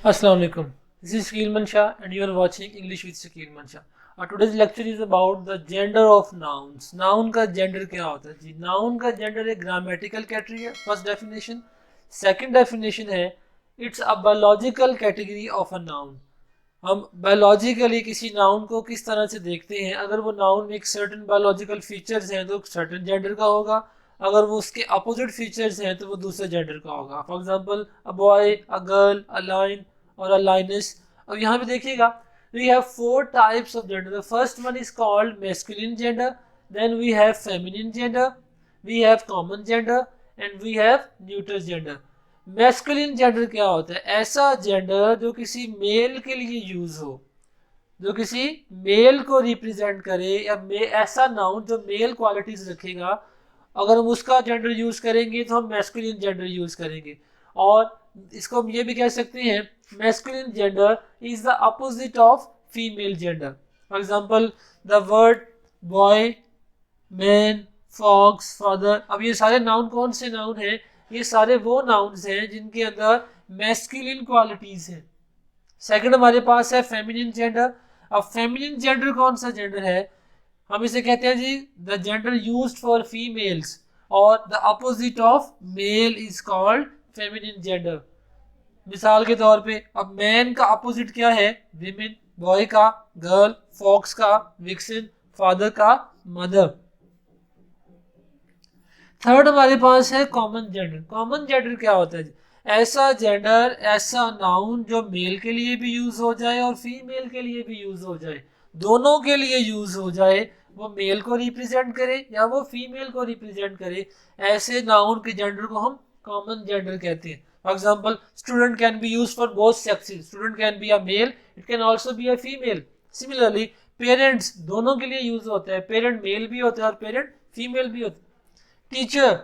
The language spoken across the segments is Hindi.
Assalamu alaikum. This is Shakil Mansha and you are watching English with Shakil Mansha. Today's lecture is about the gender of nouns. Noun का gender क्या होता है जी? Noun का gender एक grammatical category है. First definition. Second definition है it's a biological category of a noun. हम बायोलॉजिकली किसी नाउन को किस तरह से देखते हैं. अगर वो नाउन में एक सर्टन बायोलॉजिकल फीचर्स हैं तो सर्टन जेंडर का होगा. अगर वो उसके अपोजिट फीचर्स हैं तो वो दूसरे जेंडर का होगा. For example a boy, a girl, a lion और अ लाइनस. अब यहाँ पे देखिएगा, we have four types of gender. The first one is called masculine gender, then we have feminine gender, we have common gender and we have neutral gender. Masculine gender क्या होता है? ऐसा जेंडर जो किसी मेल के लिए यूज हो, जो किसी मेल को रिप्रेजेंट करे, या ऐसा नाउन जो मेल क्वालिटीज रखेगा. अगर हम उसका जेंडर यूज करेंगे तो हम मैस्कुलिन जेंडर यूज करेंगे. और इसको हम ये भी कह सकते हैं, masculine gender is the opposite of female gender. For example the word boy, man, fox, father. अब ये सारे नाउन कौन से नाउन हैं? ये सारे वो नाउन्स हैं जिनके अंदर मैस्कुलिन क्वालिटीज हैं. सेकंड हमारे पास है फेमिनिन जेंडर. अब फेमिनिन जेंडर कौन सा जेंडर है? हम इसे कहते हैं जी the gender used for females, और the opposite of male is called feminine gender. मिसाल के तौर पे अब मैन का अपोजिट क्या है? विमेन. बॉय का गर्ल, फॉक्स का विक्सिन, फादर का मदर. थर्ड हमारे पास है कॉमन जेंडर. कॉमन जेंडर क्या होता है? ऐसा जेंडर, ऐसा नाउन जो मेल के लिए भी यूज हो जाए और फीमेल के लिए भी यूज हो जाए, दोनों के लिए यूज हो जाए. वो मेल को रिप्रेजेंट करे या वो फीमेल को रिप्रेजेंट करे, ऐसे नाउन के जेंडर को हम कॉमन जेंडर कहते हैं. For example student can be use for both sexes. Student can be a male, it can also be a female. Similarly parents दोनों के लिए यूज होता है. पेरेंट मेल भी होता है और पेरेंट फीमेल भी होता है. टीचर,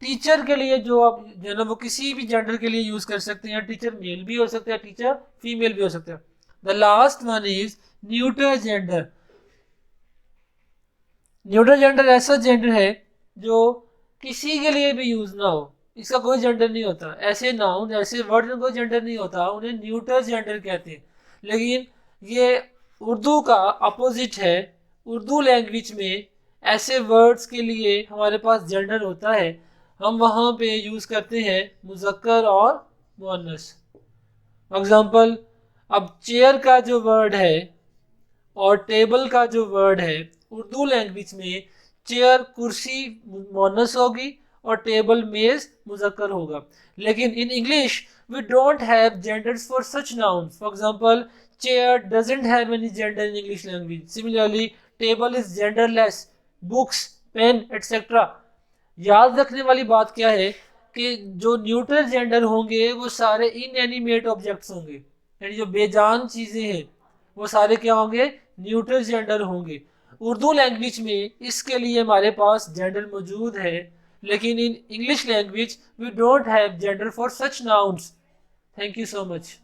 टीचर के लिए जो आप जो ना वो किसी भी जेंडर के लिए यूज कर सकते हैं. टीचर मेल भी हो सकता है, टीचर फीमेल भी हो सकता है. The last one is neutral gender. Neutral gender ऐसा जेंडर है जो किसी के लिए भी यूज ना हो, इसका कोई जेंडर नहीं होता. ऐसे नाउन, ऐसे वर्ड में कोई जेंडर नहीं होता, उन्हें न्यूट्रल जेंडर कहते हैं. लेकिन ये उर्दू का अपोजिट है. उर्दू लैंग्वेज में ऐसे वर्ड्स के लिए हमारे पास जेंडर होता है. हम वहाँ पे यूज करते हैं मुज़क्कर और मुअन्नस. फॉर एग्जाम्पल अब चेयर का जो वर्ड है और टेबल का जो वर्ड है, उर्दू लैंग्वेज में चेयर कुर्सी मुअन्नस होगी और टेबल मेज मुज़क्कर होगा. लेकिन in English we don't have genders for such nouns. For example chair doesn't have any gender in English language. Similarly table is genderless. Books, pen etcetera. याद रखने वाली बात क्या है कि जो न्यूट्रल जेंडर होंगे वो सारे इनएनिमेट ऑब्जेक्ट्स होंगे, यानी जो बेजान चीज़ें हैं वो सारे क्या होंगे? न्यूट्रल जेंडर होंगे. उर्दू लैंग्वेज में इसके लिए हमारे पास जेंडर मौजूद है, लेकिन in English language we don't have gender for such nouns. Thank you so much.